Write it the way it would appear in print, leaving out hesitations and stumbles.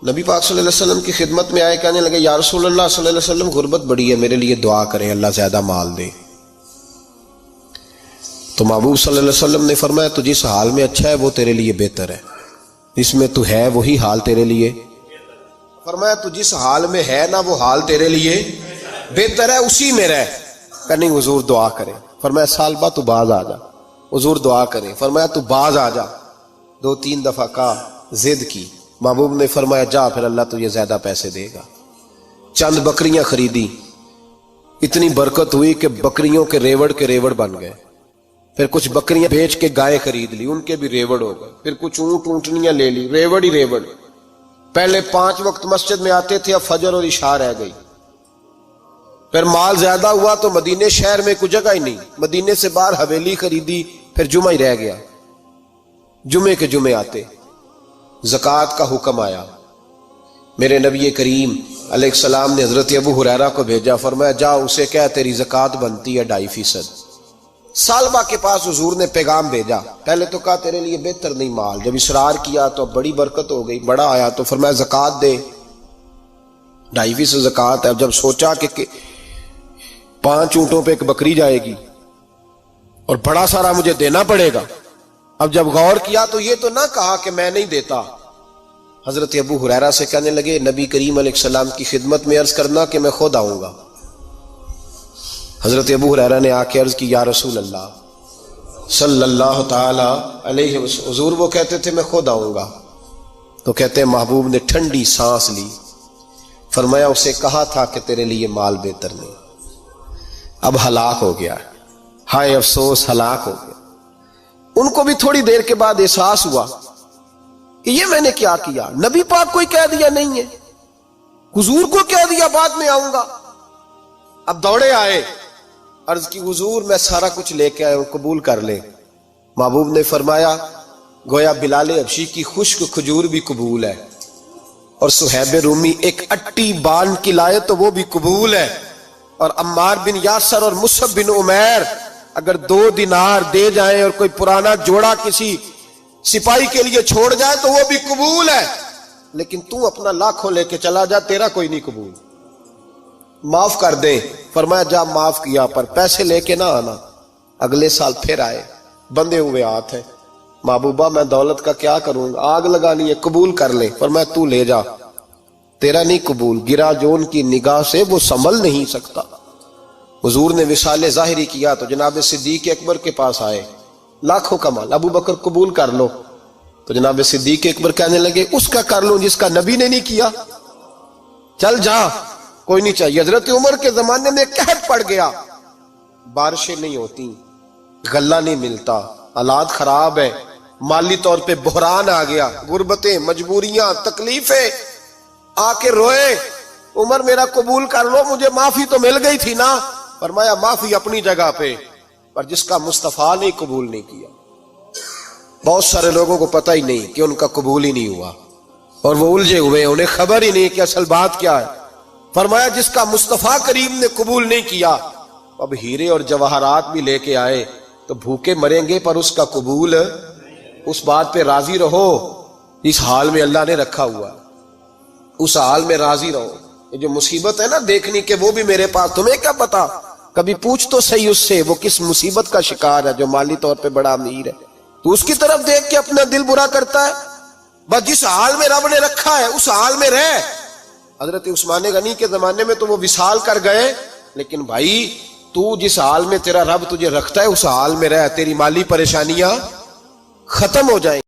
نبی پاک صلی اللہ علیہ وسلم کی خدمت میں آئے، کہنے لگے یا رسول اللہ صلی اللہ علیہ وسلم غربت بڑی ہے، میرے لیے دعا کریں اللہ زیادہ مال دے۔ تو محبوب صلی اللہ علیہ وسلم نے فرمایا تو جس حال میں اچھا ہے وہ تیرے لیے بہتر ہے، جس میں تو ہے وہی حال تیرے لیے، فرمایا تو جس حال میں ہے نا وہ حال تیرے لیے بہتر ہے، اسی میں رہ۔ کہ نہیں حضور دعا کریں، فرمایا سال بعد تو باز آ جا، حضور دعا کریں، فرمایا تو باز آ جا، 2-3 دفعہ کہا، ضد کی، محبوب نے فرمایا جا پھر اللہ تجھے زیادہ پیسے دے گا۔ چند بکریاں خریدی، اتنی برکت ہوئی کہ بکریوں کے ریوڑ بن گئے، پھر کچھ بکریاں بیچ کے گائے خرید لی، ان کے بھی ریوڑ ہو گئے، پھر کچھ اونٹ اونٹنیاں لے لی، ریوڑ ہی ریوڑ۔ پہلے 5 وقت مسجد میں آتے تھے، اب فجر اور عشاء رہ گئی۔ پھر مال زیادہ ہوا تو مدینے شہر میں کوئی جگہ ہی نہیں، مدینے سے باہر حویلی خریدی، پھر جمعہ ہی رہ گیا، جمعے کے جمعے آتے۔ زکوٰۃ کا حکم آیا، میرے نبی کریم علیہ السلام نے حضرت ابو ہریرہ کو بھیجا، فرمایا جا اسے کہہ تیری زکوٰۃ بنتی ہے 2.5%۔ سالبہ کے پاس حضور نے پیغام بھیجا، پہلے تو کہا تیرے لیے بہتر نہیں مال، جب اصرار کیا تو بڑی برکت ہو گئی، بڑا آیا تو فرمایا زکوٰۃ دے، 2.5% زکوٰۃ ہے۔ جب سوچا کہ 5 اونٹوں پہ ایک بکری جائے گی اور بڑا سارا مجھے دینا پڑے گا، اب جب غور کیا تو یہ تو نہ کہا کہ میں نہیں دیتا۔ حضرت ابو ہریرہ سے کہنے لگے نبی کریم علیہ السلام کی خدمت میں عرض کرنا کہ میں خود آؤں گا۔ حضرت ابو ہریرہ نے آ کے عرض کی یا رسول اللہ صلی اللہ تعالی علیہ وسلم، حضور وہ کہتے تھے میں خود آؤں گا، تو کہتے ہیں محبوب نے ٹھنڈی سانس لی، فرمایا اسے کہا تھا کہ تیرے لیے مال بہتر نہیں، اب ہلاک ہو گیا، ہائے افسوس ہلاک ہو گیا۔ ان کو بھی تھوڑی دیر کے بعد احساس ہوا کہ یہ میں نے کیا کیا، نبی پاک کو ہی کہہ دیا نہیں ہے، حضور کو کہہ دیا بعد میں آؤں گا۔ اب دوڑے آئے، عرض کی حضور میں سارا کچھ لے کے آیا ہوں، قبول کر لیں۔ محبوب نے فرمایا گویا بلال حبشی کی خشک کھجور بھی قبول ہے، اور صہیب رومی ایک اٹی بان کی لائے تو وہ بھی قبول ہے، اور عمار بن یاسر اور مصعب بن عمیر اگر 2 دینار دے جائیں اور کوئی پرانا جوڑا کسی سپاہی کے لیے چھوڑ جائے تو وہ بھی قبول ہے، لیکن تو اپنا لاکھوں لے کے چلا جا، تیرا کوئی نہیں قبول، معاف کر دیں۔ فرمایا جا معاف کیا، پر پیسے لے کے نہ آنا۔ اگلے سال پھر آئے، بندے ہوئے ہاتھ ہیں، محبوبہ میں دولت کا کیا کروں گا، آگ لگانی ہے، قبول کر لیں۔ فرمایا تو لے جا، تیرا نہیں قبول، گرا جو ان کی نگاہ سے وہ سنبھل نہیں سکتا۔ حضور نے وصال ظاہری کیا تو جناب صدیق اکبر کے پاس آئے، لاکھوں کا مال، ابو بکر قبول کر لو، تو جناب صدیق اکبر کہنے لگے اس کا کر لوں جس کا نبی نے نہیں کیا، چل جا کوئی نہیں چاہیے۔ حضرت عمر کے زمانے میں قحط پڑ گیا، بارشیں نہیں ہوتی، غلہ نہیں ملتا، حالات خراب ہے، مالی طور پہ بحران آ گیا، غربتیں، مجبوریاں، تکلیفیں، آ کے روئے، عمر میرا قبول کر لو، مجھے معافی تو مل گئی تھی نا۔ فرمایا معافی اپنی جگہ پہ، پر جس کا مصطفیٰ نے قبول نہیں کیا۔ بہت سارے لوگوں کو پتہ ہی نہیں کہ ان کا قبول ہی نہیں ہوا، اور وہ الجھے ہوئے، انہیں خبر ہی نہیں کہ اصل بات کیا ہے۔ فرمایا جس کا مصطفیٰ کریم نے قبول نہیں کیا، اب ہیرے اور جواہرات بھی لے کے آئے تو بھوکے مریں گے، پر اس کا قبول، اس بات پہ راضی رہو اس حال میں اللہ نے رکھا ہوا، اس حال میں راضی رہو۔ یہ جو مصیبت ہے نا دیکھنی کہ وہ بھی میرے پاس، تمہیں کیا پتا، کبھی پوچھ تو صحیح اس سے وہ کس مصیبت کا شکار ہے، جو مالی طور پہ بڑا امیر ہے، تو اس کی طرف دیکھ کے اپنا دل برا کرتا ہے۔ بس جس حال میں رب نے رکھا ہے اس حال میں رہ۔ حضرت عثمان غنی کے زمانے میں تو وہ وصال کر گئے، لیکن بھائی تو جس حال میں تیرا رب تجھے رکھتا ہے اس حال میں رہ، تیری مالی پریشانیاں ختم ہو جائیں۔